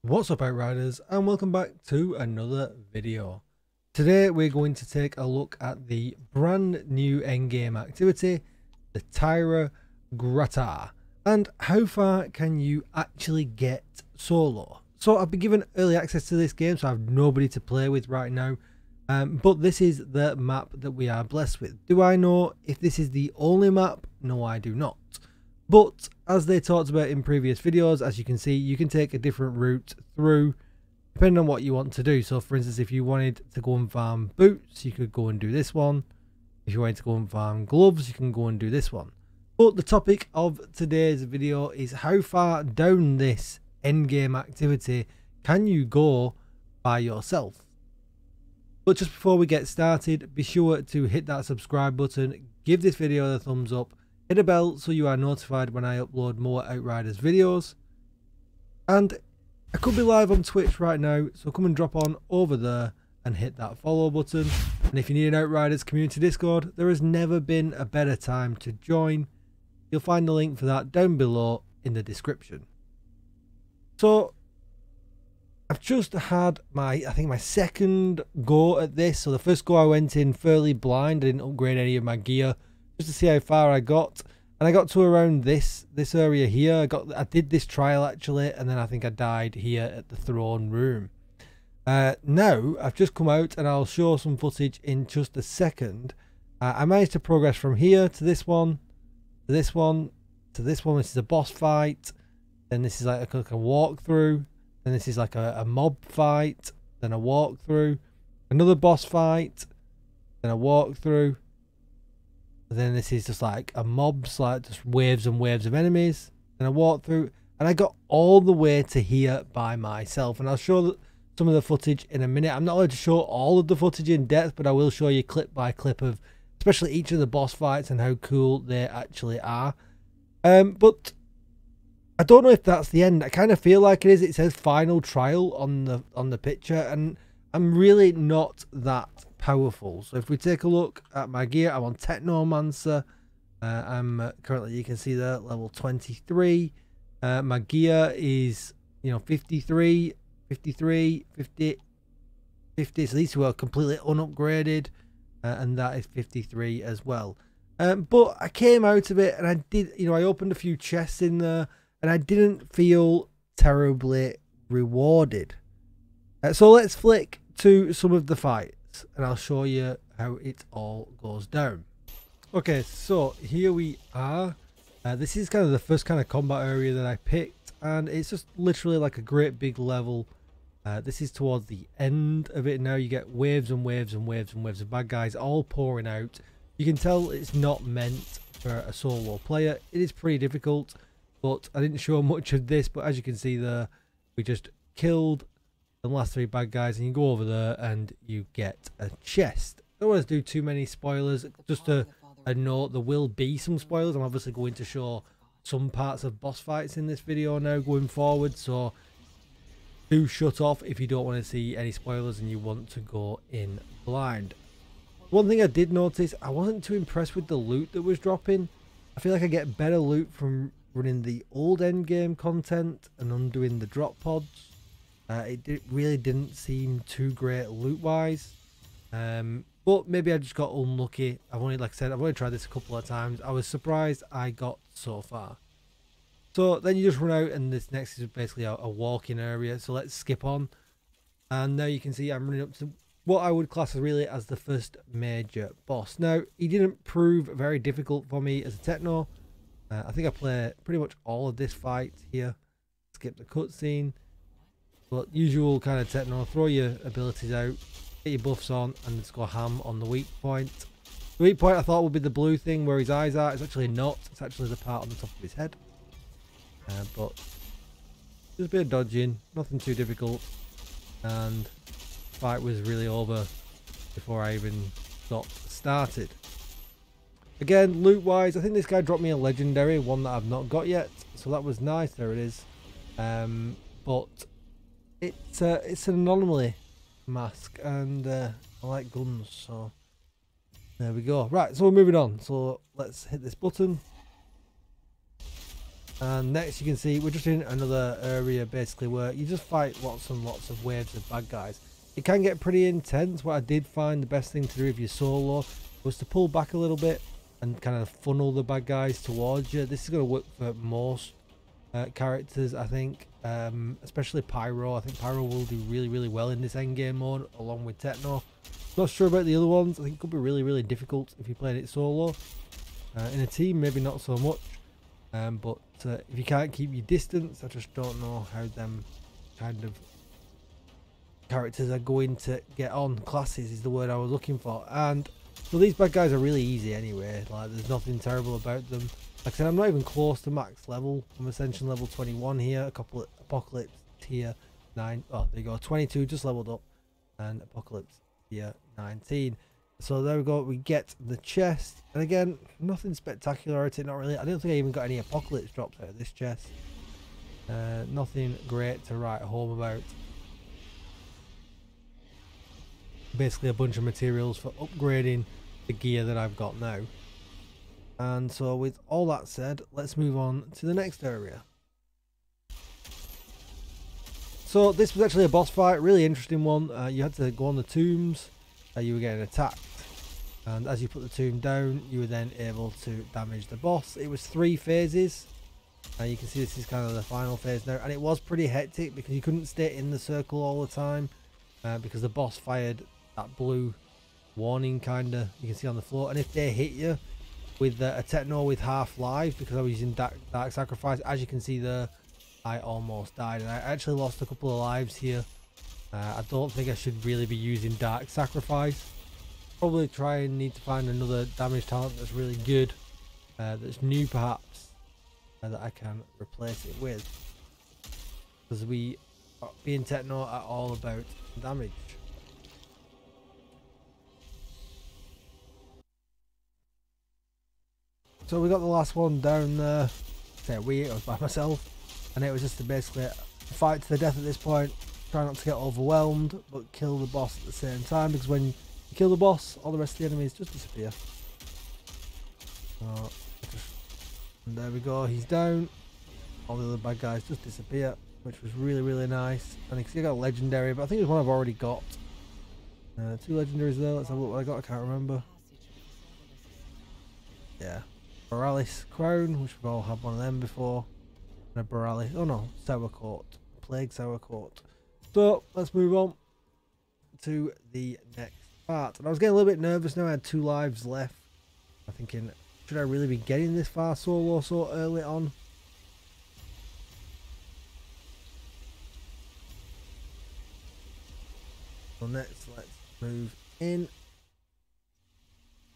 What's up, Outriders, and welcome back to another video. Today we're going to take a look at the brand new endgame activity, the TARYA GRATAR, and how far can you actually get solo. So I've been given early access to this game, so I have nobody to play with right now, but this is the map that we are blessed with. Do I know if this is the only map? No, I do not. But as they talked about in previous videos, as you can see, you can take a different route through depending on what you want to do. So for instance, if you wanted to go and farm boots, you could go and do this one. If you wanted to go and farm gloves, you can go and do this one. But the topic of today's video is how far down this endgame activity can you go by yourself. But just before we get started, be sure to hit that subscribe button, give this video a thumbs up, hit a bell so you are notified when I upload more Outriders videos. And I could be live on Twitch right now, so come and drop on over there and hit that follow button. And if you need an Outriders community Discord, there has never been a better time to join. You'll find the link for that down below in the description. So I've just had my second go at this. So the first go I went in fairly blind. I didn't upgrade any of my gear, just to see how far I got, and I got to around this area here. I did this trial actually, and then I think I died here at the throne room. Now I've just come out, and I'll show some footage in just a second. I managed to progress from here to this one, to this one, to this one. This is a boss fight. Then this is like a walkthrough. Then this is like a mob fight. Then a walkthrough. Another boss fight. Then a walkthrough. Then this is just like a mobs, like just waves and waves of enemies. And I walked through, and I got all the way to here by myself. And I'll show some of the footage in a minute. I'm not allowed to show all of the footage in depth, but I will show you clip by clip of especially each of the boss fights and how cool they actually are. But I don't know if that's the end. I kind of feel like it is. It says final trial on the picture, and I'm really not that powerful. So if we take a look at my gear, I'm on Technomancer. I'm currently, you can see there, level 23. My gear is, 53, 53, 50, 50. So these two are completely unupgraded, and that is 53 as well. But I came out of it, and I did, I opened a few chests in there, and I didn't feel terribly rewarded. So let's flick to some of the fights, and I'll show you how it all goes down. Okay, so here we are. This is kind of the first kind of combat area that I picked, and it's just literally like a great big level. This is towards the end of it now. You get waves and waves and waves and waves of bad guys all pouring out. You can tell it's not meant for a solo player. It is pretty difficult, but I didn't show much of this. But as you can see there, we just killed the last 3 bad guys, and you go over there and you get a chest. I don't want to do too many spoilers. Just a note, there will be some spoilers. I'm obviously going to show some parts of boss fights in this video now going forward, so do shut off if you don't want to see any spoilers and you want to go in blind. One thing I did notice, I wasn't too impressed with the loot that was dropping. I feel like I get better loot from running the old endgame content and undoing the drop pods. It really didn't seem too great loot wise, but maybe I just got unlucky. Like I said, I've only tried this a couple of times. I was surprised I got so far. So then you just run out, and this next is basically a walking area. So let's skip on, and now you can see I'm running up to what I would class really as the first major boss. Now he didn't prove very difficult for me as a techno. I think I play pretty much all of this fight here. Skip the cutscene. But usual kind of techno, throw your abilities out, get your buffs on, and just go ham on the weak point. The weak point I thought would be the blue thing where his eyes are. It's actually not. It's actually the part on the top of his head. But just a bit of dodging, nothing too difficult, and the fight was really over before I even got started. Again, loot wise, I think this guy dropped me a legendary, one that I've not got yet, so that was nice. There it is. But it's an anomaly mask, and I like guns, so there we go. Right, so we're moving on. So let's hit this button. And next you can see we're just in another area basically where you just fight lots and lots of waves of bad guys. It can get pretty intense. What I did find the best thing to do if you're solo was to pull back a little bit and kind of funnel the bad guys towards you. This is going to work for most characters, I think, especially Pyro. I think Pyro will do really well in this endgame mode along with Techno. Not sure about the other ones. I think it could be really difficult if you played it solo. In a team, maybe not so much. But if you can't keep your distance, I just don't know how them kind of characters are going to get on. Classes is the word I was looking for. And so these bad guys are really easy anyway. Like, there's nothing terrible about them. Like I said, I'm not even close to max level. I'm Ascension level 21 here. A couple of Apocalypse tier 9. Oh, there you go. 22 just leveled up. And Apocalypse tier 19. So there we go, we get the chest, and again, nothing spectacular at it, not really. I don't think I even got any Apocalypse drops out of this chest. Nothing great to write home about. Basically a bunch of materials for upgrading the gear that I've got now. And so with all that said, let's move on to the next area. So this was actually a boss fight, really interesting one. You had to go on the tombs. You were getting attacked, and as you put the tomb down you were then able to damage the boss. It was 3 phases. You can see this is kind of the final phase now, and it was pretty hectic because you couldn't stay in the circle all the time because the boss fired that blue warning kinda, you can see on the floor, and if they hit you with a Techno with half life, because I was using dark sacrifice, as you can see there, I almost died, and I actually lost a couple of lives here. I don't think I should really be using Dark Sacrifice. Probably try and need to find another damage talent that's really good, that's new perhaps, that I can replace it with. Because we, being Techno, are all about damage. So we got the last one down there. I was by myself, and it was just to basically fight to the death at this point. Try not to get overwhelmed, but kill the boss at the same time, because when you kill the boss, all the rest of the enemies just disappear. So, and there we go, he's down. All the other bad guys just disappear, which was really nice. And you can see I got a legendary, but I think it's one I've already got. 2 legendaries there. Let's have a look what I got. I can't remember. Yeah, Borealis Crown, which we've all had one of them before. And a Borealis, oh no, Sour Coat, Plague Sour Coat. So let's move on to the next part. And I was getting a little bit nervous now. I had 2 lives left. I'm thinking, should I really be getting this far solo so early on? So next, let's move in.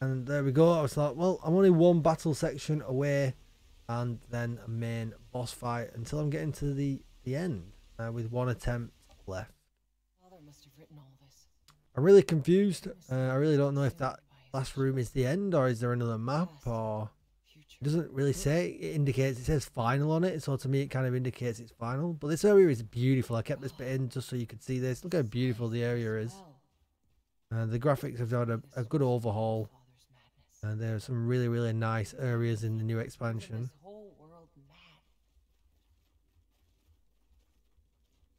And there we go. I was like, well, I'm only 1 battle section away, and then a main boss fight until I'm getting to the end with 1 attempt left. I'm really confused. I really don't know if that last room is the end, or is there another map, or it doesn't really say. It indicates, it says final on it, so to me it kind of indicates it's final. But this area is beautiful. I kept this bit in just so you could see this. Look how beautiful the area is. The graphics have had a good overhaul, and there are some really nice areas in the new expansion.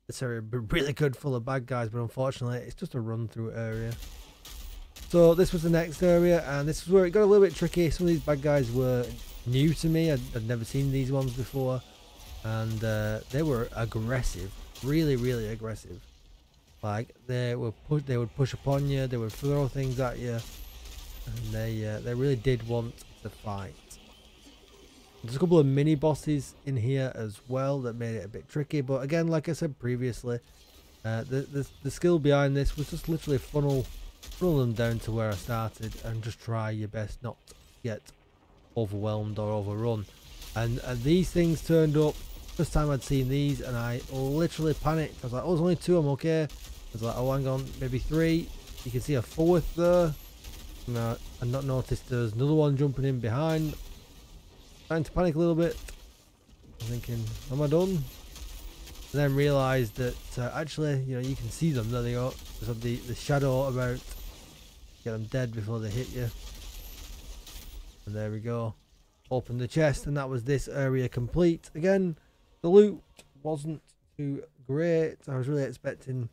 This area would be really good, full of bad guys, but unfortunately it's just a run through area. So this was the next area, and this is where it got a little bit tricky. Some of these bad guys were new to me. I'd never seen these ones before, and they were aggressive, really aggressive. Like they would push upon you, they would throw things at you, and they really did want to fight. There's a couple of mini bosses in here as well that made it a bit tricky, but again, like I said previously, the skill behind this was just literally funnel them down to where I started and just try your best not to get overwhelmed or overrun. And these things turned up. First time I'd seen these, and I literally panicked. I was like, oh, there's only 2, I'm okay. I was like, oh, hang on, maybe 3. You can see a 4th there. No, and not noticed there's another one jumping in behind. Starting to panic a little bit. I'm thinking, am I done? And then realised that actually, you know, you can see them. There they go. There's the shadow about. Get them dead before they hit you. And there we go. opened the chest, and that was this area complete. Again, the loot wasn't too great. I was really expecting,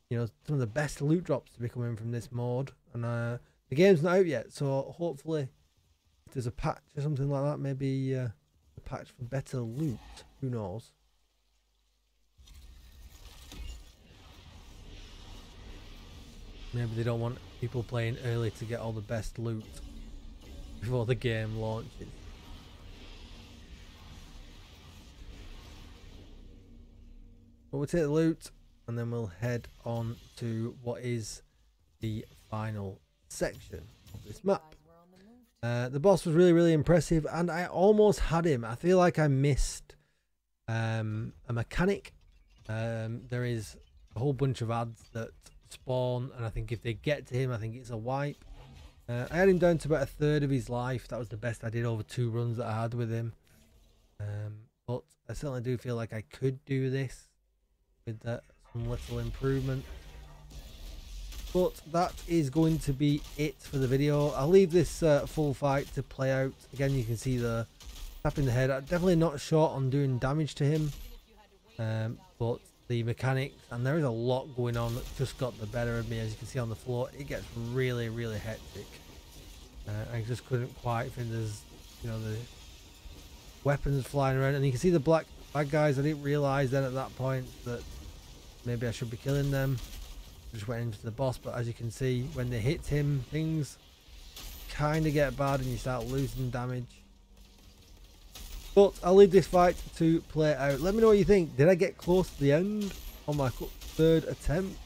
you know, some of the best loot drops to be coming from this mod, and the game's not out yet, so hopefully if there's a patch or something like that, maybe a patch for better loot, who knows. Maybe they don't want people playing early to get all the best loot before the game launches. But we'll take the loot and then we'll head on to what is the final section of this map. The boss was really impressive, and I almost had him. I feel like I missed a mechanic. There is a whole bunch of ads that spawn, and I think if they get to him, I think it's a wipe. I had him down to about 1/3 of his life. That was the best I did over 2 runs that I had with him. But I certainly do feel like I could do this with some little improvement. But that is going to be it for the video. I'll leave this full fight to play out. Again, you can see the tap in the head. I'm definitely not short on doing damage to him, but the mechanics, and there is a lot going on that just got the better of me. As you can see on the floor, it gets really hectic. I just couldn't quite think there's, you know, the weapons flying around, and you can see the bad guys. I didn't realize then at that point that maybe I should be killing them. Just went into the boss, but as you can see, when they hit him, things kind of get bad and you start losing damage. But I'll leave this fight to play out. Let me know what you think. Did I get close to the end on my 3rd attempt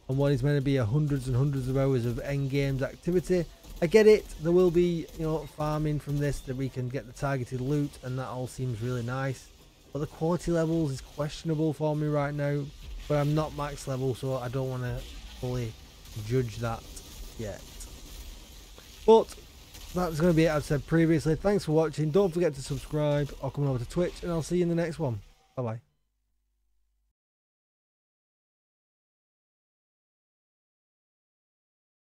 on what is meant to be hundreds and hundreds of hours of endgames activity? I get it. There will be, you know, farming from this, that we can get the targeted loot, and that all seems really nice. But the quality levels is questionable for me right now. But I'm not max level, so I don't want to fully judge that yet. But that's going to be it, I've said previously. Thanks for watching. Don't forget to subscribe or come over to Twitch, and I'll see you in the next one. Bye bye.